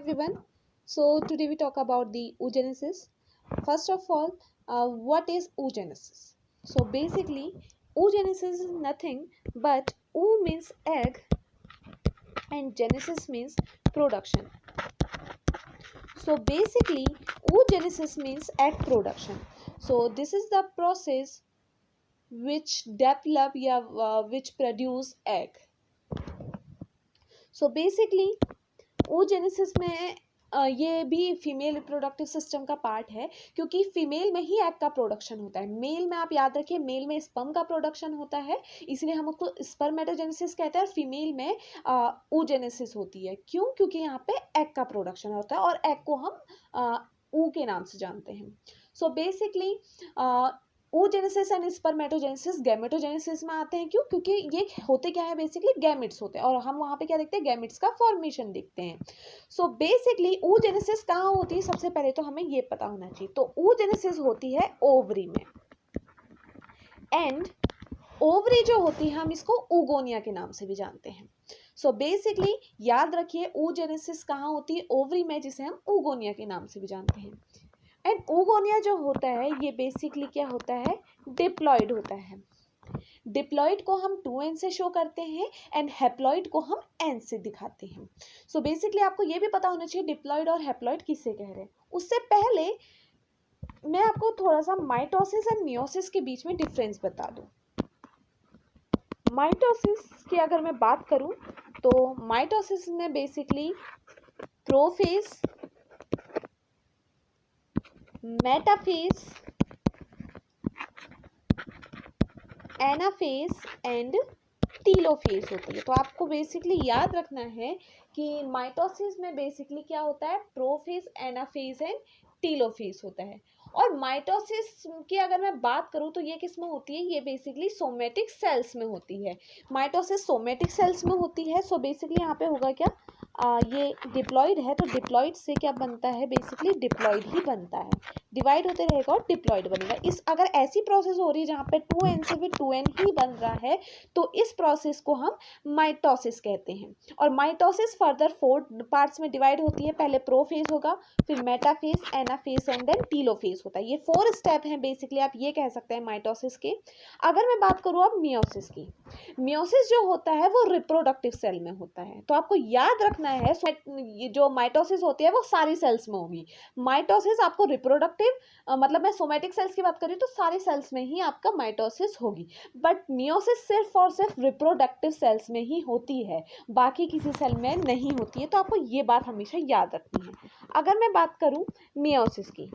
everyone. So today we talk about the oogenesis. First of all, what is oogenesis? So basically, oogenesis is nothing but oo means egg and genesis means production. So basically, oogenesis means egg production. So this is the process which develop which produce egg. So basically, ooजेनेसिस में ये भी female reproductive system का part है क्योंकि female में ही egg का production होता है। मेल में आप याद रखिए, मेल में स्पर्म का प्रोडक्शन होता है, इसलिए हम उसको स्पर्मेटोजेनेसिस कहते हैं और फीमेल में ooजेनेसिस होती है। क्यों? क्योंकि यहाँ पे एग का प्रोडक्शन होता है और एग को हम ऊ के नाम से जानते हैं। So basically oogenesis and spermatogenesis gametogenesis में आते हैं। क्यों? क्योंकि ये होते क्या है, बेसिकली गैमेट्स होते हैं और हम वहाँ पे क्या देखते हैं, गैमेट्स का फॉर्मेशन देखते हैं। सो बेसिकली ooजेनेसिस कहाँ होती है, सबसे पहले तो हमें ये पता होना चाहिए। तो ooजेनेसिस होती है ओवरी में, एंड ओवरी जो होती है हम इसको ooगोनिया के नाम से भी जानते हैं। सो बेसिकली याद रखिए, ooजेनेसिस कहाँ होती है, ओवरी में, जिसे हम ooगोनिया के नाम से भी जानते हैं। एंड ooगोनिया जो होता है ये बेसिकली क्या होता है, डिप्लॉइड होता है। डिप्लॉइड को हम 2n से शो करते हैं एंड हैप्लॉइड को हम n से दिखाते हैं। सो बेसिकली आपको ये भी पता होना चाहिए डिप्लॉइड और हैप्लॉइड किससे कह रहे हैं। उससे पहले मैं आपको थोड़ा सा माइटोसिस एंड मियोसिस के बीच में डिफरेंस बता दूं। माइटोसिस की अगर मैं बात करूं तो माइटोसिस में basically prophase, metaphase, anaphase and telophase होती है। तो आपको बेसिकली याद रखना है कि माइटोसिस में बेसिकली क्या होता है, प्रोफेज, एनाफेज एंड टीलोफेज होता है। और माइटोसिस की अगर मैं बात करूं तो ये किस में होती है, ये बेसिकली सोमेटिक सेल्स में होती है। माइटोसिस सोमेटिक सेल्स में होती है। सो बेसिकली यहाँ पे होगा क्या, ये डिप्लॉइड है तो डिप्लॉइड से क्या बनता है, बेसिकली डिप्लॉइड ही बनता है, डिवाइड होते रहेगा और डिप्लॉइड बनेगा। इस अगर ऐसी प्रोसेस हो रही है जहाँ पे 2n से भी 2n ही बन रहा है तो इस प्रोसेस को हम माइटोसिस कहते हैं। और माइटोसिस फर्दर 4 पार्ट्स में डिवाइड होती है। पहले प्रोफेज होगा, फिर metaphase, anaphase and then telophase होता है। ये 4 स्टेप हैं बेसिकली, आप ये कह सकते हैं माइटोसिस के। अगर मैं बात करूँ अब मियोसिस की, मियोसिस जो होता है वो रिप्रोडक्टिव सेल में होता है। तो आपको याद रखना है, ये जो माइटोसिस होती है वो सारी सेल्स में होगी। माइटोसिस आपको रिप्रोडक्टिव मतलब मैं सोमेटिक सेल्स की बात करी तो सारी सेल्स में ही आपका माइटोसिस होगी, बट मियोसिस सिर्फ और सिर्फ रिप्रोडक्टिव सेल्स में ही होती है, बाकी किसी सेल में नहीं होती है। तो आपको ये बात हमेशा याद रखनी है। अगर मैं बात करूं मियोसिस की,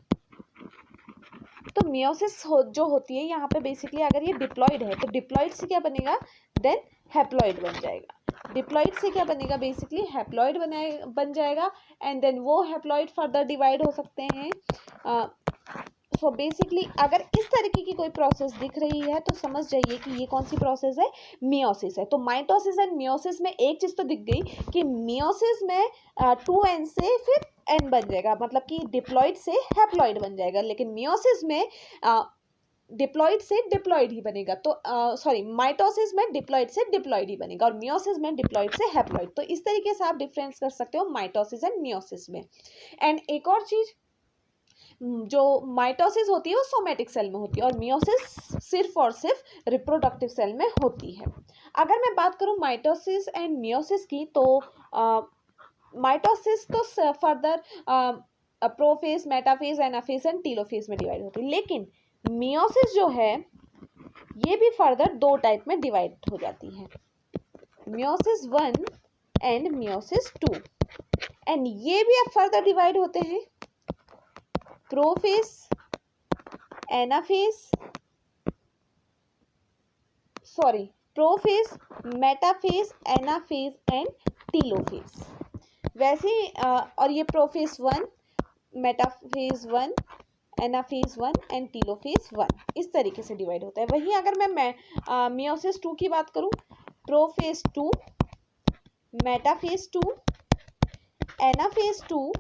तो मियोसिस जो होती है यहाँ पे बेसिकली अगर ये डिप्लॉइड है तो डिप्लॉइड से क्या बनेगा, देन हैप्लॉइड बन जाएगा। डिप्लॉइड से क्या बनेगा, बेसिकली हैप्लॉइड बन जाएगा एंड देन वो हैप्लॉइड फर्दर डिवाइड हो सकते हैं। सो बेसिकली अगर इस तरीके की कोई प्रोसेस दिख रही है तो समझ जाइए कि ये कौन सी प्रोसेस है, मियोसिस है। तो माइटोसिस एंड मियोसिस में एक चीज तो दिख गई कि मियोसिस में 2n से फिर n बन जाएगा, मतलब कि डिप्लॉइड से हैप्लॉइड बन जाएगा, लेकिन मियोसिस में डिप्लॉइड से डिप्लॉइड ही बनेगा। तो सॉरी, माइटोसिस में डिप्लॉइड से डिप्लॉइड ही बनेगा और मियोसिस में डिप्लॉइड से हैप्लॉइड। तो इस तरीके से आप डिफरेंस कर सकते हो माइटोसिस एंड मियोसिस में। एंड एक और चीज, जो माइटोसिस होती है वो सोमेटिक सेल में होती है और मियोसिस सिर्फ और सिर्फ रिप्रोडक्टिव सेल में होती है। अगर मैं बात करूं माइटोसिस एंड मियोसिस की, तो माइटोसिस तो further prophase, metaphase, anaphase and telophase में डिवाइड होती है, लेकिन मियोसिस जो है ये भी फर्दर 2 टाइप में डिवाइड हो जाती है, मियोसिस 1 एंड मियोसिस 2। एंड ये भी अब फर्दर डिवाइड होते हैं, prophase, anaphase, sorry prophase, metaphase, anaphase and telophase. वैसे और ये prophase 1, metaphase 1, anaphase 1 and telophase 1 इस तरीके से डिवाइड होता है। वहीं अगर मैं मियोसिस 2 की बात करूं, prophase 2, metaphase 2, anaphase 2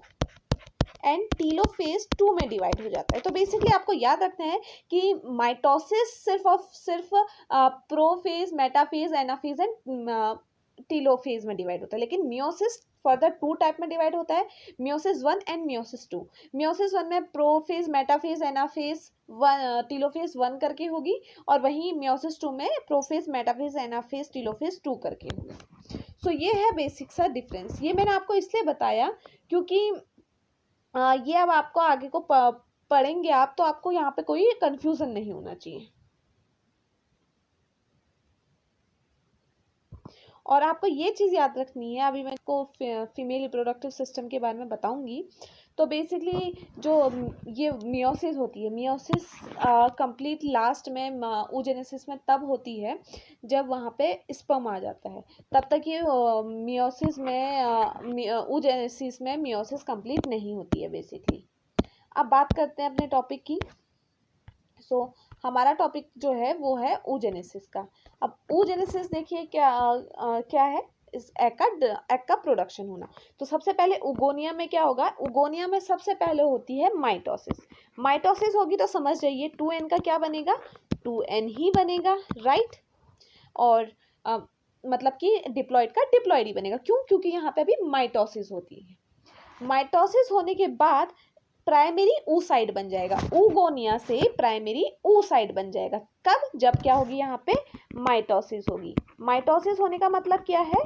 and telophase 2 में डिवाइड हो जाता है। तो बेसिकली आपको याद रखना है कि माइटोसिस सिर्फ और सिर्फ prophase, metaphase, anaphase and telophase में डिवाइड होता है। लेकिन मियोसिस फर्दर 2 टाइप में डिवाइड होता है, मियोसिस 1 एंड मियोसिस 2। मियोसिस 1 में प्रोफेज, मेटाफेज, एनाफेज, टीलोफेज 1 करके होगी, और वहीं मियोसिस 2 में प्रोफेज, मेटाफेज, एनाफेज, टीलोफेज 2 करके होगी। सो ये है बेसिक सा डिफरेंस। ये मैंने आपको इसलिए बताया क्योंकि ये अब आपको आगे को पढ़ेंगे आप, तो आपको यहाँ पे कोई कंफ्यूजन नहीं होना चाहिए। और आपको ये चीज़ याद रखनी है, अभी मैं को फीमेल रिप्रोडक्टिव सिस्टम के बारे में बताऊंगी। तो बेसिकली जो ये मियोसिस होती है, मियोसिस कंप्लीट लास्ट में oogenesis में तब होती है जब वहाँ पे स्पर्म आ जाता है। तब तक ये मियोसिस में oogenesis में मियोसिस कंप्लीट नहीं होती है बेसिकली। अब बात करते हैं अपने टॉपिक की। सो हमारा टॉपिक जो है वो है oogenesis का। अब oogenesis देखिए क्या है, इस एग का प्रोडक्शन होना। तो सबसे पहले उगोनिया में क्या होगा, उगोनिया में सबसे पहले होती है माइटोसिस। माइटोसिस होगी तो समझ जाइए 2n का क्या बनेगा, 2n ही बनेगा, राइट। और मतलब कि डिप्लॉइड का डिप्लॉइड ही बनेगा। क्यों? क्योंकि यहाँ पे अभी माइटोसिस होती है। माइटोसिस होने के बाद प्राइमरी oocyte बन जाएगा, उगोनिया से प्राइमरी oocyte बन जाएगा। कब? जब क्या होगी यहाँ पे माइटोसिस होगी। माइटोसिस होने का मतलब क्या है,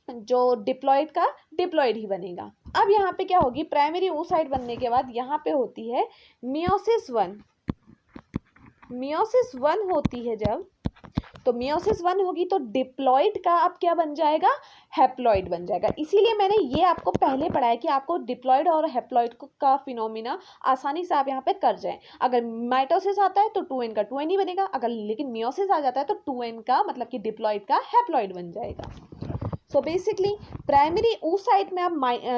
जो डिप्लॉइड का डिप्लॉइड ही बनेगा। अब यहाँ पे क्या होगी, प्राइमरी oocyte बनने के बाद यहाँ पे होती है मियोसिस 1। मियोसिस 1 होती है जब, तो मियोसिस 1 होगी तो डिप्लॉइड का अब क्या बन जाएगा, हैप्लॉइड बन जाएगा। इसीलिए मैंने ये आपको पहले पढ़ाया कि आपको डिप्लॉइड और हैप्लॉइड का फिनोमिना आसानी से आप यहाँ पे कर जाएं। अगर माइटोसिस आता है तो 2n का 2n ही बनेगा, अगर लेकिन मियोसिस आ जाता है तो 2n का मतलब कि डिप्लॉइड का हैप्लॉइड बन जाएगा। सो बेसिकली प्राइमरी oocyte में अब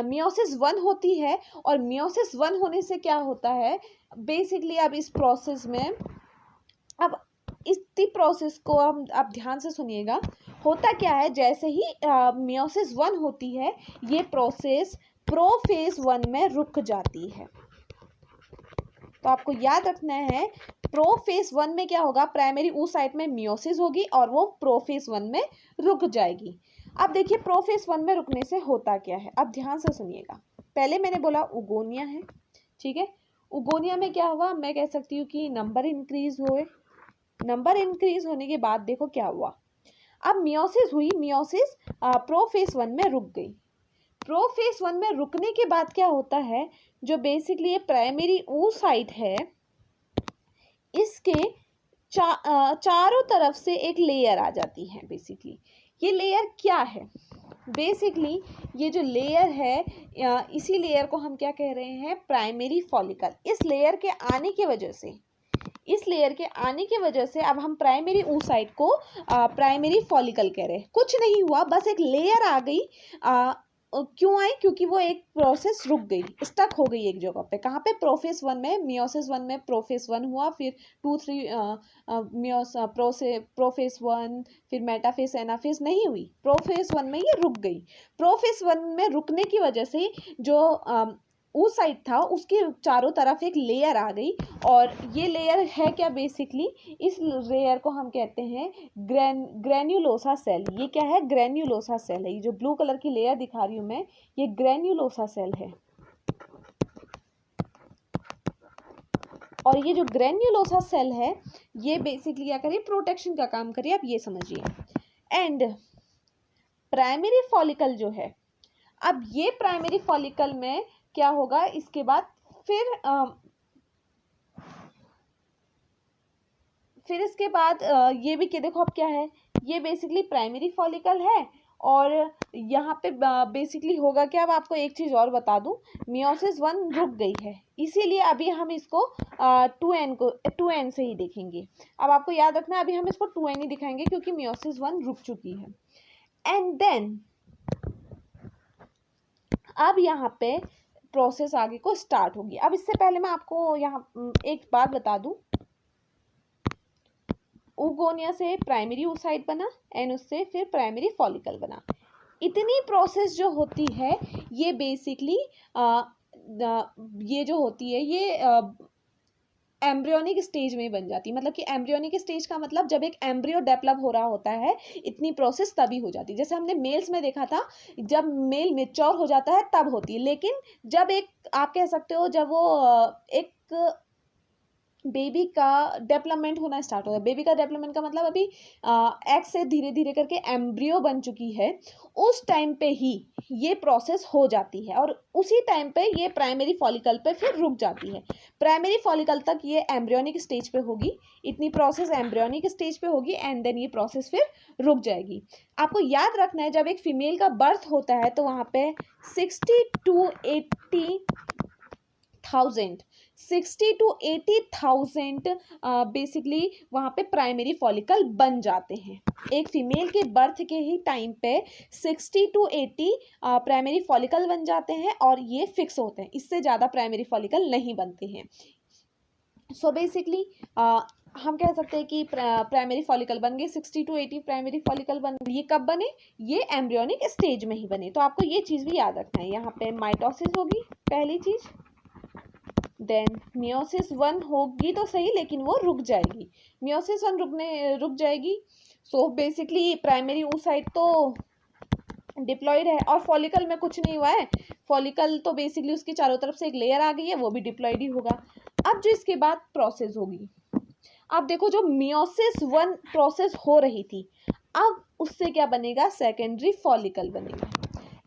मियोसिस 1 होती है, और मियोसिस 1 होने से क्या होता है बेसिकली, अब इस प्रोसेस में, अब इस प्रोसेस को हम आप ध्यान से सुनिएगा। होता क्या है, जैसे ही मियोसिस 1 होती है ये प्रोसेस प्रोफेज 1 में रुक जाती है। तो आपको याद रखना है प्रोफेज 1 में क्या होगा, प्राइमरी oocyte में मियोसिस होगी और वो प्रोफेज 1 में रुक जाएगी। अब देखिए प्रोफेज 1 में रुकने से होता क्या है, अब ध्यान से सुनिएगा। पहले मैंने बोला उगोनिया है, ठीक है। उगोनिया में क्या हुआ, मैं कह सकती हूँ कि नंबर इंक्रीज हुए। नंबर इंक्रीज होने के बाद देखो क्या हुआ, अब मियोसिस हुई, मियोसिस प्रोफेज 1 में रुक गई। प्रोफेज 1 में रुकने के बाद क्या होता है, जो बेसिकली ये प्राइमरी oocyte है इसके चारों तरफ से एक लेयर आ जाती है। बेसिकली ये लेयर क्या है, बेसिकली ये जो लेयर है, इसी लेयर को हम क्या कह रहे हैं, प्राइमरी फॉलिकल। इस लेयर के आने की वजह से, इस लेयर के आने की वजह से अब हम प्राइमरी oocyte को प्राइमरी फॉलिकल कह रहे हैं। कुछ नहीं हुआ, बस एक लेयर आ गई। क्यों आई, क्योंकि वो एक प्रोसेस रुक गई, स्टक हो गई एक जगह पे। कहाँ पे, प्रोफेज 1 में, मियोसिस 1 में प्रोफेज 1 हुआ, फिर 2 3 प्रोफेज 1, फिर मेटाफेज, एनाफेज नहीं हुई, प्रोफेज 1 में ये रुक गई। प्रोफेज 1 में रुकने की वजह से जो oocyte था उसके चारों तरफ एक लेयर आ गई, और ये लेयर है क्या, बेसिकली इस लेयर को हम कहते हैं ग्रेन्युलोसा सेल। ये क्या है, ग्रेन्युलोसा सेल है। ये जो ब्लू कलर की लेयर दिखा रही हूं मैं, ये ग्रेन्युलोसा सेल है। और ये जो ग्रेन्युलोसा सेल है ये बेसिकली क्या करिए, प्रोटेक्शन का काम करिए, आप ये समझिए। एंड प्राइमरी फॉलिकल जो है, अब ये प्राइमरी फॉलिकल में क्या होगा, इसके बाद फिर इसके बाद ये भी कि देखो अब क्या है, ये बेसिकली प्राइमरी फॉलिकल है, और यहाँ पे बेसिकली होगा क्या। अब आपको एक चीज़ और बता दूं, मियोसिस 1 रुक गई है, इसीलिए अभी हम इसको 2n से ही देखेंगे। अब आपको याद रखना है, अभी हम इसको 2n ही दिखाएंगे क्योंकि मियोसिस 1 रुक चुकी है। एंड देन अब यहाँ पे प्रोसेस आगे को स्टार्ट होगी। अब इससे पहले मैं आपको यहाँ एक बात बता दूं, उगोनिया से प्राइमरी oocyte बना एंड उससे फिर प्राइमरी फॉलिकल बना। इतनी प्रोसेस जो होती है ये बेसिकली ये जो होती है ये एम्ब्रियोनिक स्टेज में बन जाती है। मतलब कि एम्ब्रियोनिक स्टेज का मतलब जब एक एम्ब्रियो डेवलप हो रहा होता है, इतनी प्रोसेस तभी हो जाती है। जैसे हमने मेल्स में देखा था, जब मेल मेच्योर हो जाता है तब होती है। लेकिन जब एक, आप कह सकते हो, जब वो एक बेबी का डेवलपमेंट होना स्टार्ट होता है, बेबी का डेवलपमेंट का मतलब अभी एग से धीरे धीरे करके एम्ब्रियो बन चुकी है, उस टाइम पे ही ये प्रोसेस हो जाती है और उसी टाइम पे ये प्राइमरी फॉलिकल पे फिर रुक जाती है। प्राइमरी फॉलिकल तक ये एम्ब्रियोनिक स्टेज पे होगी, इतनी प्रोसेस एम्ब्रियोनिक स्टेज पे होगी एंड देन ये प्रोसेस फिर रुक जाएगी। आपको याद रखना है, जब एक फीमेल का बर्थ होता है तो वहाँ पे 60 to 80,000 बेसिकली वहाँ पे प्राइमरी फॉलिकल बन जाते हैं। एक फीमेल के बर्थ के ही टाइम पे 60 to 80 प्राइमरी फॉलिकल बन जाते हैं और ये फिक्स होते हैं, इससे ज़्यादा प्राइमरी फॉलिकल नहीं बनते हैं। सो बेसिकली हम कह सकते हैं कि प्राइमरी फॉलिकल बन गए, 60 to 80 प्राइमरी फॉलिकल बन। ये कब बने? ये एम्ब्रियोनिक स्टेज में ही बने। तो आपको ये चीज़ भी याद रखना है। यहाँ पे माइटोसिस होगी पहली चीज़, देन मियोसिस 1 होगी तो सही, लेकिन वो रुक जाएगी। मियोसिस 1 रुक जाएगी। सो बेसिकली प्राइमरी oocyte तो डिप्लॉयड है और फॉलिकल में कुछ नहीं हुआ है। फॉलिकल तो बेसिकली उसकी चारों तरफ से एक लेयर आ गई है, वो भी डिप्लॉयड ही होगा। अब जो इसके बाद प्रोसेस होगी, अब देखो जो मियोसिस 1 प्रोसेस हो रही थी, अब उससे क्या बनेगा? सेकेंडरी फॉलिकल बनेगा।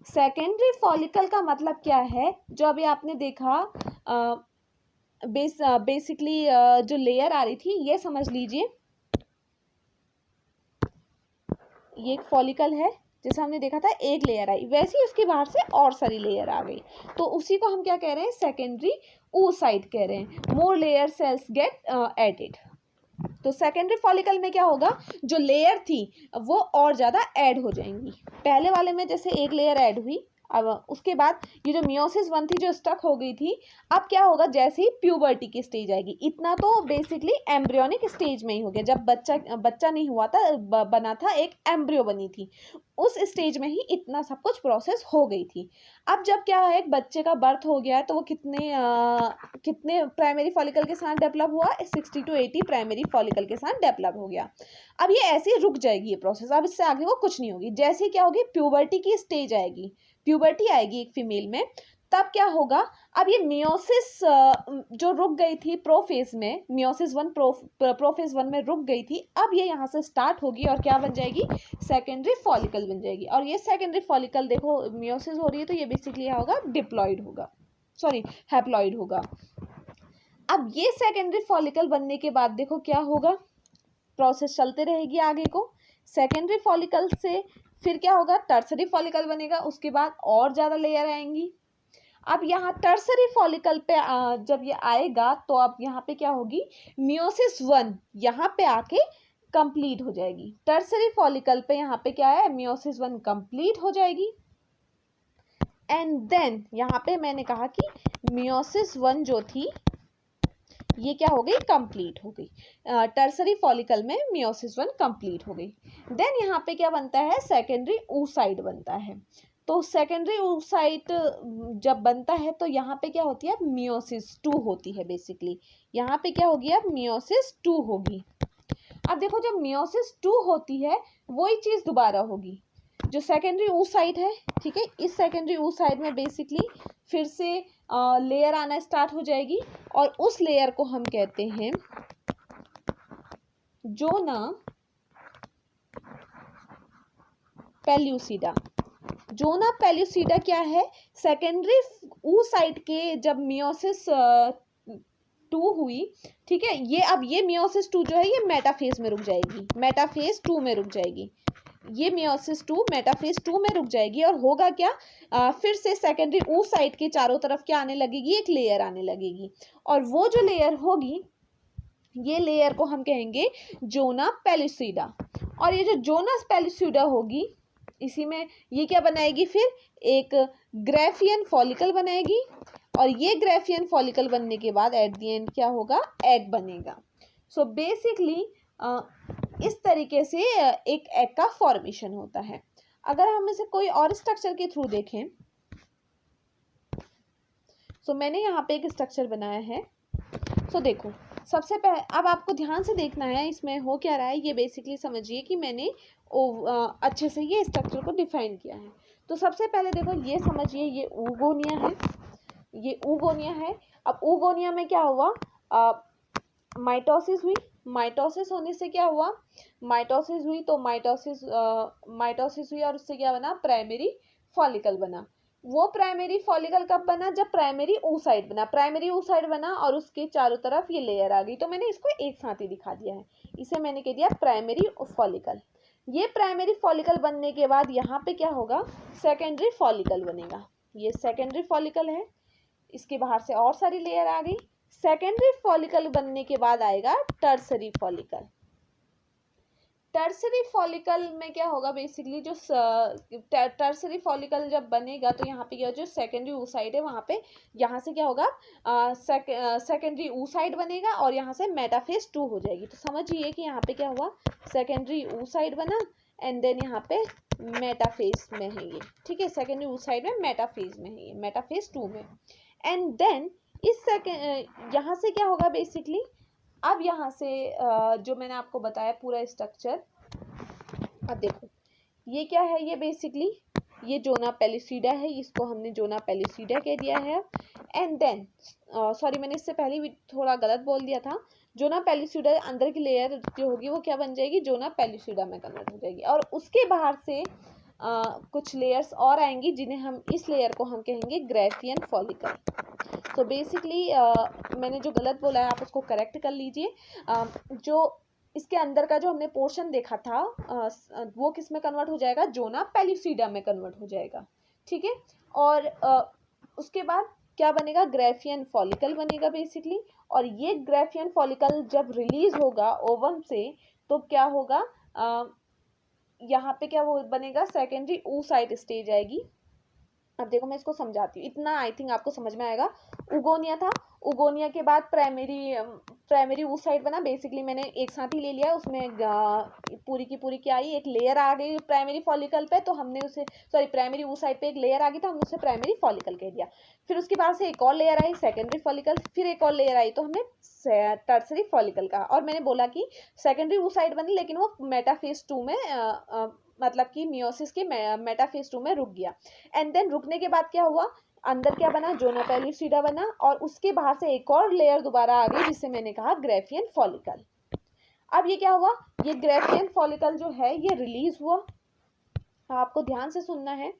सेकेंडरी फॉलिकल का मतलब क्या है? जो अभी आपने देखा बेसिकली जो लेयर आ रही थी, ये समझ लीजिए ये एक फॉलिकल है, जैसे हमने देखा था एक लेयर आई, वैसे ही उसके बाहर से और सारी लेयर आ गई, तो उसी को हम क्या कह रहे हैं? सेकेंडरी oocyte कह रहे हैं। More layer cells get added. तो सेकेंडरी फॉलिकल में क्या होगा? जो लेयर थी वो और ज़्यादा ऐड हो जाएंगी। पहले वाले में जैसे एक लेयर ऐड हुई, अब उसके बाद ये जो मियोसिस 1 थी जो स्टक हो गई थी, अब क्या होगा? जैसे ही प्यूबर्टी की स्टेज आएगी, इतना तो बेसिकली एम्ब्रियोनिक स्टेज में ही हो गया। जब बच्चा नहीं हुआ था, बना था, एक एम्ब्रियो बनी थी, उस स्टेज में ही इतना सब कुछ प्रोसेस हो गई थी। अब जब क्या है, एक बच्चे का बर्थ हो गया है, तो वो कितने प्राइमरी फॉलिकल के साथ डेवलप हुआ? 60 to 80 प्राइमरी फॉलिकल के साथ डेवलप हो गया। अब ये ऐसे ही रुक जाएगी ये प्रोसेस, अब इससे आगे वो कुछ नहीं होगी। जैसे क्या होगी? प्यूबर्टी की स्टेज आएगी, प्यूबर्टी आएगी एक फीमेल में, तब क्या होगा? अब ये मियोसिस जो रुक गई थी प्रोफेज में, मियोसिस 1 प्रोफेज 1 में रुक गई थी, अब ये यहाँ से स्टार्ट होगी और क्या बन जाएगी? सेकेंडरी फॉलिकल बन जाएगी। और ये सेकेंडरी फॉलिकल देखो, मियोसिस हो रही है तो ये बेसिकली क्या होगा? डिप्लॉयड होगा, सॉरी हैप्लॉयड होगा। अब ये सेकेंडरी फॉलिकल बनने के बाद देखो क्या होगा? प्रोसेस चलते रहेगी आगे को। सेकेंडरी फॉलिकल से फिर क्या होगा? टर्सरी फॉलिकल बनेगा, उसके बाद और ज़्यादा लेयर आएंगी। अब यहाँ टर्सरी फॉलिकल पे जब ये आएगा तो अब यहाँ पे क्या होगी? मियोसिस 1 यहाँ पे आके कंप्लीट हो जाएगी। टर्सरी फॉलिकल पे यहाँ पे क्या है? मियोसिस 1 कंप्लीट हो जाएगी एंड देन यहाँ पे मैंने कहा कि मियोसिस 1 जो थी ये क्या हो गई? कंप्लीट हो गई। टर्सरी फॉलिकल में मियोसिस 1 कंप्लीट हो गई। देन यहाँ पे क्या बनता है? सेकेंडरी oocyte बनता है। तो सेकेंडरी oocyte जब बनता है तो यहाँ पे क्या होती है? मियोसिस 2 होती है बेसिकली। यहाँ पे क्या होगी? अब मियोसिस 2 होगी। अब देखो जब मियोसिस 2 होती है वही चीज़ दोबारा होगी। जो सेकेंडरी oocyte है, ठीक है, इस सेकेंडरी oocyte में बेसिकली फिर से लेयर आना स्टार्ट हो जाएगी और उस लेयर को हम कहते हैं जोना पेल्यूसिडा। जोना पेल्यूसिडा क्या है? सेकेंडरी oocyte के जब मियोसिस 2 हुई, ठीक है, ये अब ये मियोसिस 2 जो है ये मेटाफेज में रुक जाएगी, मेटाफेज 2 में रुक जाएगी। ये मियोसिस 2 मेटाफेज 2 में रुक जाएगी और होगा क्या? फिर से सेकेंडरी oocyte के चारों तरफ क्या आने लगेगी? एक लेयर आने लगेगी और वो जो लेयर होगी, ये लेयर को हम कहेंगे जोना पेल्यूसिडा। और ये जो जोनस पेल्यूसिडा होगी, इसी में ये क्या बनाएगी? फिर एक ग्रेफियन फॉलिकल बनाएगी और ये ग्रेफियन फॉलिकल बनने के बाद एट द एंड क्या होगा? एग बनेगा। सो बेसिकली इस तरीके से एक एग का फॉर्मेशन होता है। अगर हम इसे कोई और स्ट्रक्चर के थ्रू देखें, सो मैंने यहाँ पे एक स्ट्रक्चर बनाया है। सो देखो, सबसे पहले अब आपको ध्यान से देखना है इसमें हो क्या रहा है। ये बेसिकली समझिए कि मैंने अच्छे से ये स्ट्रक्चर को डिफाइन किया है। तो सबसे पहले देखो, ये समझिए ये ऊगोनिया है, ये ऊगोनिया है। अब ऊगोनिया में क्या हुआ, माइटोसिस हुई। माइटोसिस होने से क्या हुआ, माइटोसिस हुई तो माइटोसिस हुई और उससे क्या बना, प्राइमरी फॉलिकल बना। वो प्राइमरी फॉलिकल कब बना, जब प्राइमरी oocyte बना। प्राइमरी oocyte बना और उसके चारों तरफ ये लेयर आ गई, तो मैंने इसको एक साथ ही दिखा दिया है। इसे मैंने कह दिया प्राइमरी फॉलिकल। ये प्राइमरी फॉलिकल बनने के बाद यहाँ पे क्या होगा, सेकेंडरी फॉलिकल बनेगा। ये सेकेंडरी फॉलिकल है, इसके बाहर से और सारी लेयर आ गई। सेकेंडरी फॉलिकल बनने के बाद आएगा टर्सरी फॉलिकल। टर्सरी फॉलिकल में क्या होगा, बेसिकली जो टर्सरी फॉलिकल जब बनेगा तो यहाँ पे क्या, जो सेकेंडरी oocyte है वहाँ पे, यहाँ से क्या होगा, सेकेंडरी oocyte बनेगा और यहाँ से मेटाफेज 2 हो जाएगी। तो समझिए कि यहाँ पे क्या हुआ, सेकेंडरी oocyte बना एंड देन यहाँ पे मेटाफेज में है ये, ठीक है। सेकेंडरी oocyte में मेटाफेज में है ये, मेटाफेज 2 में। एंड देन इस यहाँ से क्या होगा बेसिकली, अब यहाँ से जो मैंने आपको बताया पूरा स्ट्रक्चर, अब देखो ये क्या है, ये बेसिकली ये जोना पेलिसीडा है, इसको हमने जोना पेलिसीडा कह दिया है। एंड देन सॉरी, मैंने इससे पहले भी थोड़ा गलत बोल दिया था। जोना पेलिसीडा अंदर की लेयर जो होगी वो क्या बन जाएगी, जोना पेलिसीडा में कन्वर्ट हो जाएगी। और उसके बाहर से कुछ लेयर्स और आएंगी जिन्हें हम, इस लेयर को हम कहेंगे ग्राफियन फॉलिकल। तो बेसिकली मैंने जो गलत बोला है आप उसको करेक्ट कर लीजिए। जो इसके अंदर का जो हमने पोर्शन देखा था वो किस में कन्वर्ट हो जाएगा, जोना पेलिसीडा में कन्वर्ट हो जाएगा, ठीक है। और उसके बाद क्या बनेगा, ग्राफियन फॉलिकल बनेगा बेसिकली। और ये ग्राफियन फॉलिकल जब रिलीज होगा ओवम से तो क्या होगा, यहाँ पे क्या वो बनेगा, सेकेंडरी oocyte स्टेज आएगी। अब देखो मैं इसको समझाती हूँ, इतना आई थिंक आपको समझ में आएगा। उगोनिया था, उगोनिया के बाद प्राइमरी oocyte बना। बेसिकली मैंने एक साथ ही ले लिया, उसमें पूरी की पूरी क्या आई, एक लेयर आ गई प्राइमरी फॉलिकल पे, तो हमने उसे, सॉरी प्राइमरी oocyte पे एक लेयर आ गई तो हमने उसे प्राइमरी फॉलिकल कह दिया। फिर उसके बाद से एक और लेयर आई सेकेंडरी फॉलिकल, फिर एक और लेयर आई तो हमने टर्सरी फॉलिकल कहा। और मैंने बोला कि सेकेंडरी oocyte बनी लेकिन वो मेटाफेज 2 में मतलब कि मियोसिस के मेटाफेज 2 में रुक गया। एंड देन रुकने के बाद क्या हुआ, अंदर क्या बना, जोना पेलिसीडा बना और उसके बाहर से एक और लेयर दोबारा आ गई जिसे मैंने कहा ग्राफियन फॉलिकल। अब ये क्या हुआ, ये ग्राफियन फॉलिकल जो है ये रिलीज हुआ। आपको ध्यान से सुनना है।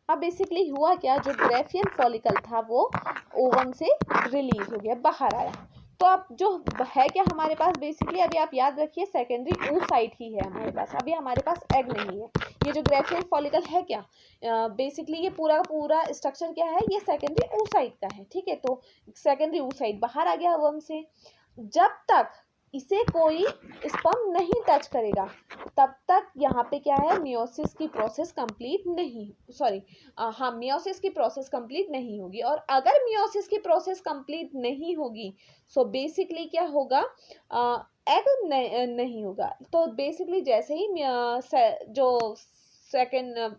अब बेसिकली हुआ क्या, जो ग्राफियन फॉलिकल था वो ओवम से रिलीज हो गया, बाहर आया। तो अब जो है क्या हमारे पास, बेसिकली अभी आप याद रखिए सेकेंडरी oocyte ही है हमारे पास, अभी हमारे पास एग नहीं है। ये जो ग्राफियन फॉलिकल है क्या, बेसिकली ये पूरा पूरा स्ट्रक्चर क्या है, ये सेकेंडरी oocyte का है, ठीक है। तो सेकेंडरी oocyte बाहर आ गया ओवम से। जब तक इसे कोई स्पर्म नहीं टच करेगा तब तक यहाँ पे क्या है, मियोसिस की प्रोसेस कंप्लीट नहीं, सॉरी हाँ, मियोसिस की प्रोसेस कंप्लीट नहीं होगी। और अगर मियोसिस की प्रोसेस कंप्लीट नहीं होगी सो बेसिकली क्या होगा, एग नहीं होगा। तो बेसिकली जैसे ही जो सेकेंड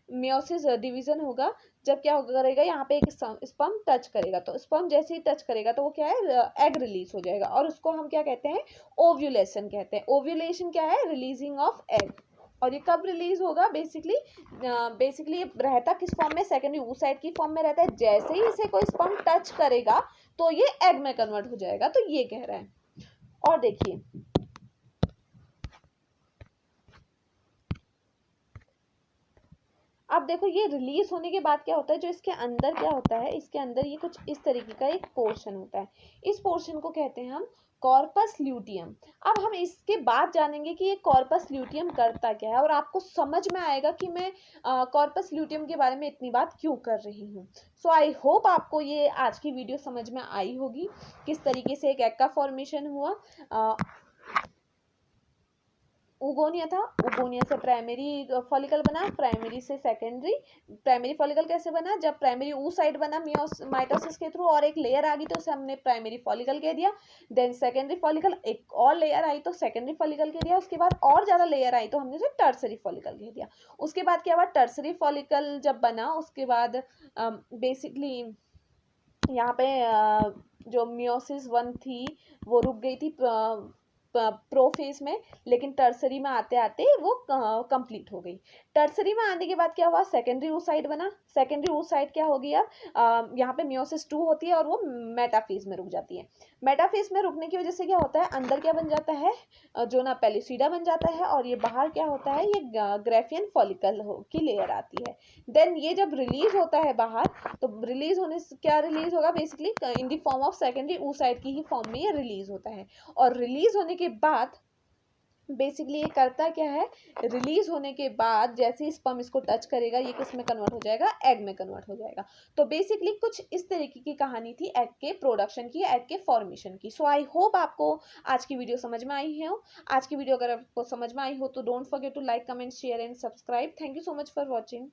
मियोसिस डिवीजन होगा, जब क्या करेगा, यहाँ पे एक स्पर्म टच करेगा, तो स्पर्म जैसे ही टच करेगा तो वो क्या है, एग रिलीज हो जाएगा। और उसको हम क्या कहते हैं, ओव्यूलेशन कहते हैं। ओव्यूलेशन क्या है, रिलीजिंग ऑफ एग। और ये कब रिलीज होगा, बेसिकली रहता किस फॉर्म में, सेकेंडरी oocyte की फॉर्म में रहता है। जैसे ही इसे कोई स्पर्म टच करेगा तो ये एग में कन्वर्ट हो जाएगा, तो ये कह रहा है। और देखिए अब देखो, ये रिलीज होने के बाद क्या होता है, जो इसके अंदर क्या होता है, इसके अंदर ये कुछ इस तरीके का एक पोर्शन होता है। इस पोर्शन को कहते हैं हम कॉर्पस ल्यूटियम। अब हम इसके बाद जानेंगे कि ये कॉर्पस ल्यूटियम करता क्या है और आपको समझ में आएगा कि मैं कॉर्पस ल्यूटियम के बारे में इतनी बात क्यों कर रही हूँ। सो आई होप आपको ये आज की वीडियो समझ में आई होगी, किस तरीके से एक एग का फॉर्मेशन हुआ। उगोनिया था, उगोनिया से प्राइमरी फॉलिकल बना, प्राइमरी से सेकेंडरी। प्राइमरी फॉलिकल कैसे बना, जब प्राइमरी oocyte बना माइटोसिस के थ्रू और एक लेयर आ गई तो उसे हमने प्राइमरी फॉलिकल कह दिया। देन सेकेंडरी फॉलिकल, एक और लेयर आई तो सेकेंडरी फॉलिकल कह दिया। उसके बाद और ज्यादा लेयर आई तो हमने उसे टर्सरी फॉलिकल कह दिया। उसके बाद क्या हुआ, टर्सरी फॉलिकल जब बना उसके बाद बेसिकली यहाँ पे जो मियोसिस 1 थी वो रुक गई थी प्रोफेज में, लेकिन टर्सरी में आते आते वो कंप्लीट हो गई। टर्सरी में आने के बाद क्या हुआ, सेकेंडरी oocyte बना। सेकेंडरी oocyte क्या होगी अब, यहाँ पे मियोसिस 2 होती है और वो मेटाफेज में रुक जाती है। मेटाफेज में रुकने की वजह से क्या होता है, अंदर क्या बन जाता है, जोना पेलिसीडा बन जाता है, और ये बाहर क्या होता है, ये ग्रेफियन फॉलिकल की लेयर आती है। देन ये जब रिलीज होता है बाहर, तो रिलीज होने से क्या रिलीज होगा, basically in the form of secondary oocyte की ही फॉर्म में ये रिलीज होता है। और रिलीज होने के बाद बेसिकली ये करता क्या है, रिलीज होने के बाद जैसे ही स्पर्म इसको टच करेगा, ये किस में कन्वर्ट हो जाएगा, एग में कन्वर्ट हो जाएगा। तो बेसिकली कुछ इस तरीके की कहानी थी एग के प्रोडक्शन की, एग के फॉर्मेशन की। सो आई होप आपको आज की वीडियो समझ में आई है। आज की वीडियो अगर आपको समझ में आई हो तो don't forget to like, comment, share and subscribe. Thank you so much for watching.